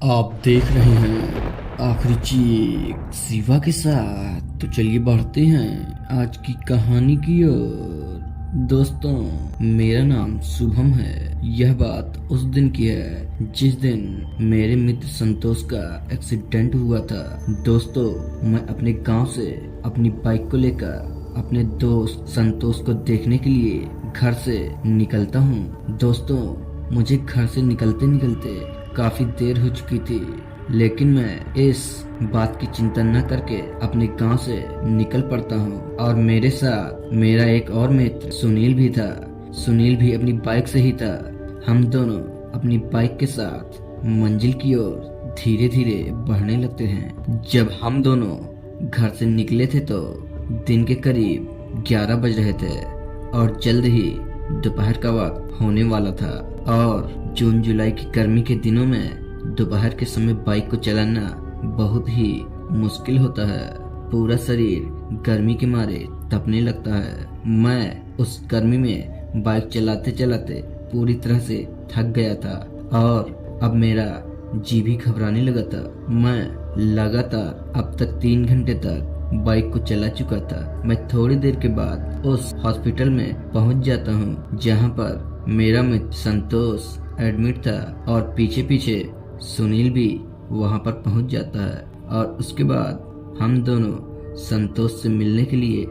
आप देख रहे हैं आखिरी चीख शिवा के साथ। तो चलिए बढ़ते हैं आज की कहानी की ओर। दोस्तों, मेरा नाम शुभम है। यह बात उस दिन की है जिस दिन मेरे मित्र संतोष का एक्सीडेंट हुआ था। दोस्तों, मैं अपने गांव से अपनी बाइक को लेकर अपने दोस्त संतोष को देखने के लिए घर से निकलता हूँ। दोस्तों, मुझे घर से निकलते निकलते काफी देर हो चुकी थी, लेकिन मैं इस बात की चिंता न करके अपने गांव से निकल पड़ता हूँ। और मेरे साथ मेरा एक और मित्र सुनील भी था। सुनील भी अपनी बाइक से ही था। हम दोनों अपनी बाइक के साथ मंजिल की ओर धीरे धीरे बढ़ने लगते हैं। जब हम दोनों घर से निकले थे तो दिन के करीब 11 बज रहे थे और जल्द ही दोपहर का वक्त होने वाला था। और जून जुलाई की गर्मी के दिनों में दोपहर के समय बाइक को चलाना बहुत ही मुश्किल होता है। पूरा शरीर गर्मी के मारे तपने लगता है। मैं उस गर्मी में बाइक चलाते चलाते पूरी तरह से थक गया था और अब मेरा जी भी घबराने लगा था। मैं लगातार अब तक 3 घंटे तक बाइक को चला चुका था। मैं थोड़ी देर के बाद उस हॉस्पिटल में पहुंच जाता हूं जहां पर मेरा मित्र संतोष एडमिट था और पीछे पीछे सुनील भी वहां पर पहुंच जाता है। और उसके बाद हम दोनों संतोष से मिलने के लिए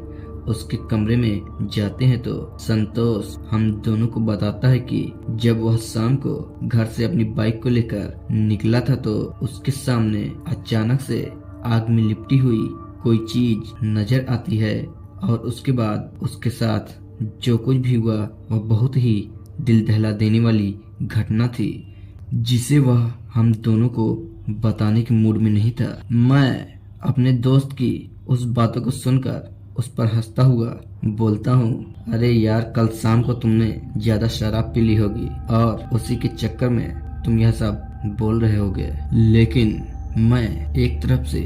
उसके कमरे में जाते हैं तो संतोष हम दोनों को बताता है कि जब वह शाम को घर से अपनी बाइक को लेकर निकला था तो उसके सामने अचानक से आग में लिपटी हुई कोई चीज नजर आती है। और उसके बाद उसके साथ जो कुछ भी हुआ वह बहुत ही दिल दहला देने वाली घटना थी, जिसे वह हम दोनों को बताने के मूड में नहीं था। मैं अपने दोस्त की उस बातों को सुनकर उस पर हंसता हुआ बोलता हूँ, अरे यार, कल शाम को तुमने ज्यादा शराब पी ली होगी और उसी के चक्कर में तुम यह सब बोल रहे होगे। लेकिन मैं एक तरफ से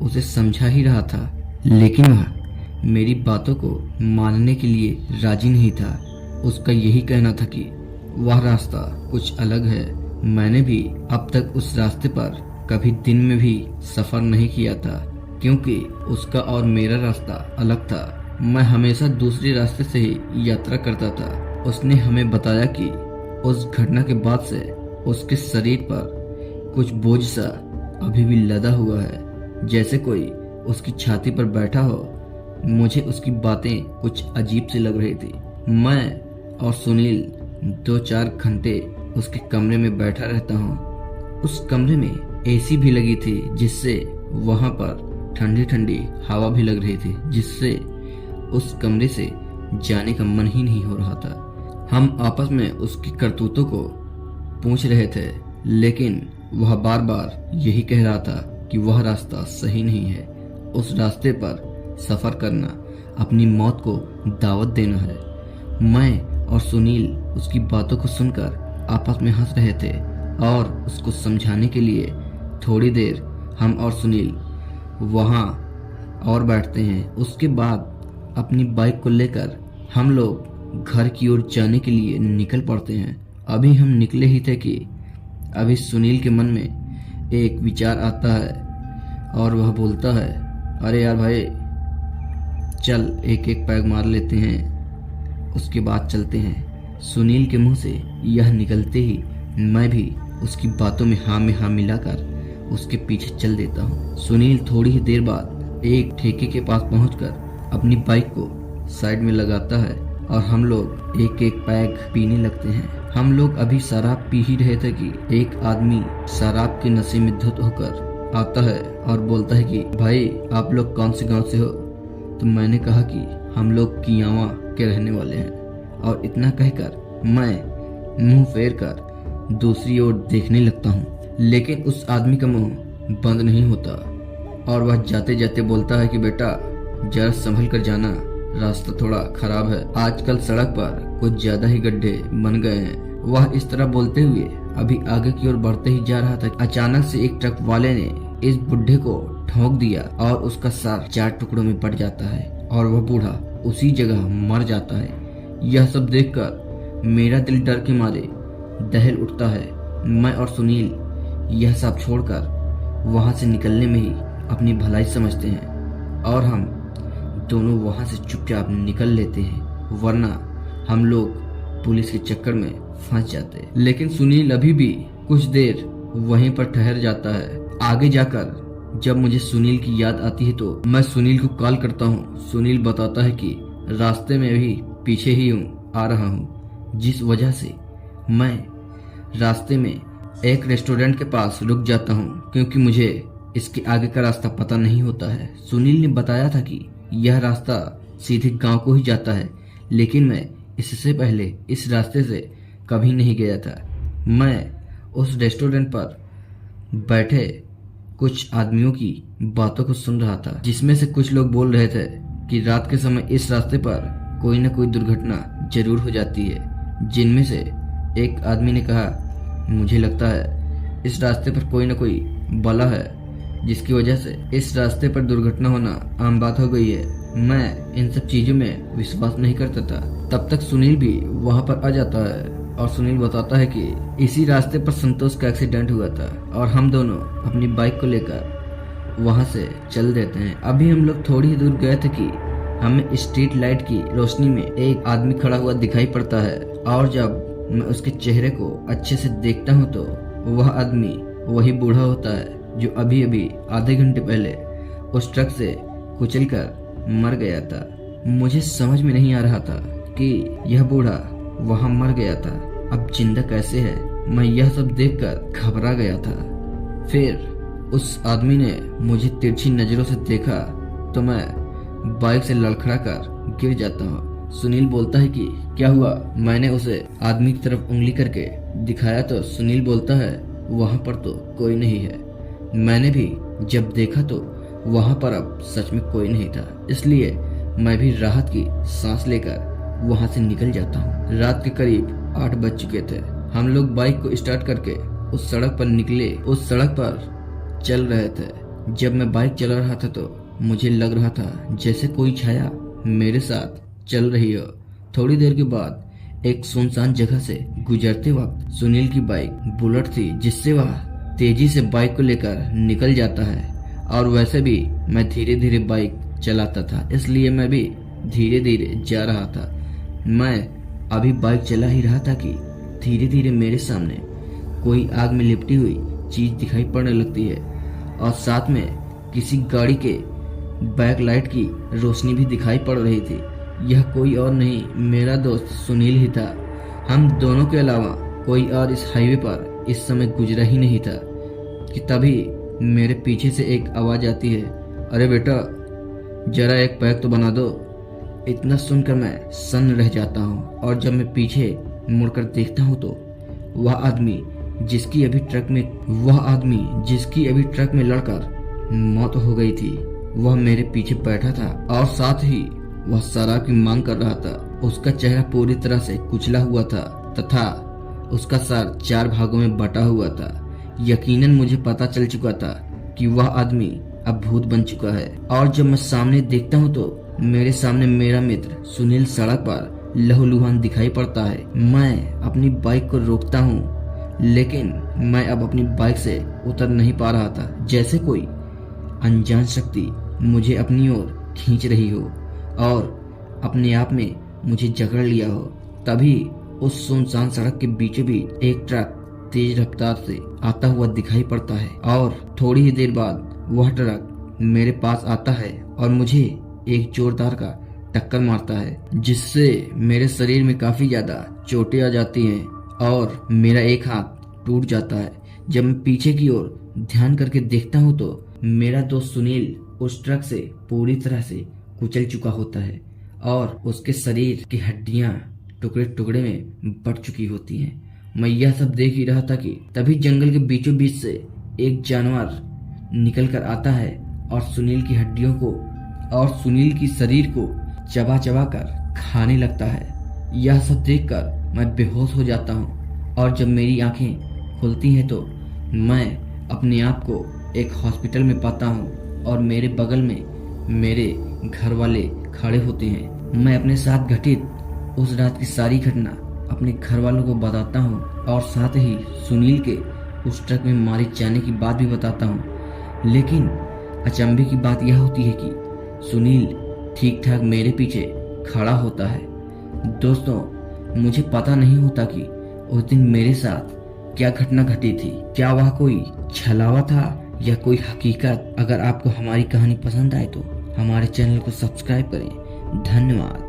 उसे समझा ही रहा था, लेकिन वह मेरी बातों को मानने के लिए राजी नहीं था। उसका यही कहना था कि वह रास्ता कुछ अलग है। मैंने भी अब तक उस रास्ते पर कभी दिन में भी सफर नहीं किया था, क्योंकि उसका और मेरा रास्ता अलग था। मैं हमेशा दूसरे रास्ते से ही यात्रा करता था। उसने हमें बताया कि उस घटना के बाद से उसके शरीर पर कुछ बोझ सा अभी भी लदा हुआ है, जैसे कोई उसकी छाती पर बैठा हो। मुझे उसकी बातें कुछ अजीब सी लग रही थी। मैं और सुनील 2-4 घंटे उसके कमरे में बैठा रहता हूँ। उस कमरे में एसी भी लगी थी, जिससे वहां पर ठंडी ठंडी हवा भी लग रही थी, जिससे उस कमरे से जाने का मन ही नहीं हो रहा था। हम आपस में उसकी करतूतों को पूछ रहे थे, लेकिन वह बार बार यही कह रहा था कि वह रास्ता सही नहीं है। उस रास्ते पर सफर करना अपनी मौत को दावत देना है। मैं और सुनील उसकी बातों को सुनकर आपस में हंस रहे थे और उसको समझाने के लिए थोड़ी देर हम और सुनील वहां और बैठते हैं। उसके बाद अपनी बाइक को लेकर हम लोग घर की ओर जाने के लिए निकल पड़ते हैं। अभी हम निकले ही थे कि अभी सुनील के मन में एक विचार आता है और वह बोलता है, अरे यार भाई, चल एक एक पैग मार लेते हैं, उसके बाद चलते हैं। सुनील के मुंह से यह निकलते ही मैं भी उसकी बातों में हाँ मिलाकर उसके पीछे चल देता हूँ। सुनील थोड़ी ही देर बाद एक ठेके के पास पहुंचकर अपनी बाइक को साइड में लगाता है और हम लोग एक एक पैग पीने लगते हैं। हम लोग अभी शराब पी ही रहे थे कि एक आदमी शराब के नशे में धुत होकर आता है और बोलता है कि भाई, आप लोग कौन से गांव से हो? तो मैंने कहा कि हम लोग कियावा के रहने वाले हैं। और इतना कहकर मैं मुंह फेर कर दूसरी ओर देखने लगता हूँ, लेकिन उस आदमी का मुंह बंद नहीं होता और वह जाते जाते बोलता है कि बेटा, जरा संभल कर जाना, रास्ता थोड़ा खराब है। आजकल सड़क पर कुछ ज्यादा ही गड्ढे बन गए हैं। वह इस तरह बोलते हुए अभी आगे की ओर बढ़ते ही जा रहा था। अचानक से एक ट्रक वाले ने इस बुढ़े को ठोक दिया और उसका सर 4 टुकड़ों में पड़ जाता है और वह बूढ़ा उसी जगह मर जाता है। यह सब देखकर मेरा दिल डर के मारे दहल उठता है। मैं और सुनील यह सब छोड़कर वहां से निकलने में ही अपनी भलाई समझते हैं और हम दोनों वहां से चुपचाप निकल लेते हैं, वरना हम लोग पुलिस के चक्कर में फंस जाते। लेकिन सुनील अभी भी कुछ देर वहीं पर ठहर जाता है। आगे जाकर जब मुझे सुनील की याद आती है तो मैं सुनील को कॉल करता हूँ। सुनील बताता है कि रास्ते में भी पीछे ही आ रहा हूँ, जिस वजह से मैं रास्ते में एक रेस्टोरेंट के पास रुक जाता हूँ, क्योंकि मुझे इसके आगे का रास्ता पता नहीं होता है। सुनील ने बताया था कि यह रास्ता सीधे गांव को ही जाता है, लेकिन मैं इससे पहले इस रास्ते से कभी नहीं गया था। मैं उस रेस्टोरेंट पर बैठे कुछ आदमियों की बातों को सुन रहा था, जिसमें से कुछ लोग बोल रहे थे कि रात के समय इस रास्ते पर कोई न कोई दुर्घटना जरूर हो जाती है। जिनमें से एक आदमी ने कहा, मुझे लगता है इस रास्ते पर कोई न कोई बला है, जिसकी वजह से इस रास्ते पर दुर्घटना होना आम बात हो गई है। मैं इन सब चीजों में विश्वास नहीं करता था। तब तक सुनील भी वहां पर आ जाता है और सुनील बताता है कि इसी रास्ते पर संतोष का एक्सीडेंट हुआ था और हम दोनों अपनी बाइक को लेकर वहां से चल देते हैं। अभी हम लोग थोड़ी ही दूर गए थे कि हमें स्ट्रीट लाइट की रोशनी में एक आदमी खड़ा हुआ दिखाई पड़ता है, और जब मैं उसके चेहरे को अच्छे से देखता हूँ तो वह आदमी वही बूढ़ा होता है जो अभी अभी आधे घंटे पहले उस ट्रक से कुचलकर मर गया था। मुझे समझ में नहीं आ रहा था कि यह बूढ़ा वहां मर गया था, अब जिंदा कैसे है। मैं यह सब देखकर घबरा गया था। फिर उस आदमी ने मुझे तिरछी नजरों से देखा तो मैं बाइक से लड़खड़ा कर गिर जाता हूँ। सुनील बोलता है कि क्या हुआ। मैंने उसे आदमी की तरफ उंगली करके दिखाया तो सुनील बोलता है वहां पर तो कोई नहीं है। मैंने भी जब देखा तो वहां पर अब सच में कोई नहीं था, इसलिए मैं भी राहत की सांस लेकर वहां से निकल जाता हूँ। रात के करीब 8 बज चुके थे। हम लोग बाइक को स्टार्ट करके उस सड़क पर निकले। उस सड़क पर चल रहे थे। जब मैं बाइक चला रहा था तो मुझे लग रहा था जैसे कोई छाया मेरे साथ चल रही हो। थोड़ी देर के बाद एक सुनसान जगह से गुजरते वक्त सुनील की बाइक बुलेट थी, जिससे वह तेजी से बाइक को लेकर निकल जाता है। और वैसे भी मैं धीरे धीरे बाइक चलाता था, इसलिए मैं भी धीरे धीरे जा रहा था। मैं अभी बाइक चला ही रहा था कि धीरे धीरे मेरे सामने कोई आग में लिपटी हुई चीज दिखाई पड़ने लगती है, और साथ में किसी गाड़ी के बैक लाइट की रोशनी भी दिखाई पड़ रही थी। यह कोई और नहीं, मेरा दोस्त सुनील ही था। हम दोनों के अलावा कोई और इस हाईवे पर इस समय गुजरा ही नहीं था कि तभी मेरे पीछे से एक आवाज आती है, अरे बेटा जरा एक पैक तो बना दो। इतना सुनकर मैं सन्न रह जाता हूँ, और जब मैं पीछे मुड़कर देखता हूँ तो वह आदमी जिसकी अभी ट्रक में लड़कर मौत हो गई थी, वह मेरे पीछे बैठा था और साथ ही वह शराब की मांग कर रहा था। उसका चेहरा पूरी तरह से कुचला हुआ था तथा उसका सर 4 भागों में बटा हुआ था। यकीनन मुझे पता चल चुका था कि वह आदमी अब भूत बन चुका है। और जब मैं सामने देखता हूँ तो मेरे सामने मेरा मित्र सुनील सड़क पर लहूलुहान दिखाई पड़ता है। मैं अपनी बाइक को रोकता हूँ, लेकिन मैं अब अपनी बाइक से उतर नहीं पा रहा था, जैसे कोई अनजान शक्ति मुझे अपनी ओर खींच रही हो और अपने आप में मुझे जकड़ लिया हो। तभी उस सुनसान सड़क के बीचों बीच एक ट्रक तेज रफ्तार से आता हुआ दिखाई पड़ता है, और थोड़ी ही देर बाद वह ट्रक मेरे पास आता है और मुझे एक जोरदार का टक्कर मारता है, जिससे मेरे शरीर में काफी ज्यादा चोटें आ जाती हैं और मेरा एक हाथ टूट जाता है। जब मैं पीछे की ओर ध्यान करके देखता हूँ तो मेरा दोस्त सुनील उस ट्रक से पूरी तरह से कुचल चुका होता है और उसके शरीर की हड्डियां टुकड़े टुकड़े में बट चुकी होती हैं। मैं यह सब देख ही रहा था कि तभी जंगल के बीचों बीच से एक जानवर निकल कर आता है और सुनील की हड्डियों को और सुनील की शरीर को चबा चबा कर खाने लगता है। यह सब देखकर मैं बेहोश हो जाता हूँ, और जब मेरी आंखें खुलती हैं तो मैं अपने आप को एक हॉस्पिटल में पाता हूँ और मेरे बगल में मेरे घर वाले खड़े होते हैं। मैं अपने साथ घटित उस रात की सारी घटना अपने घर वालों को बताता हूँ और साथ ही सुनील के उस ट्रक में मारे जाने की बात भी बताता हूँ। लेकिन अचंभे की बात यह होती है कि सुनील ठीक ठाक मेरे पीछे खड़ा होता है। दोस्तों, मुझे पता नहीं होता कि उस दिन मेरे साथ क्या घटना घटी थी। क्या वह कोई छलावा था या कोई हकीकत। अगर आपको हमारी कहानी पसंद आए तो हमारे चैनल को सब्सक्राइब करें। धन्यवाद।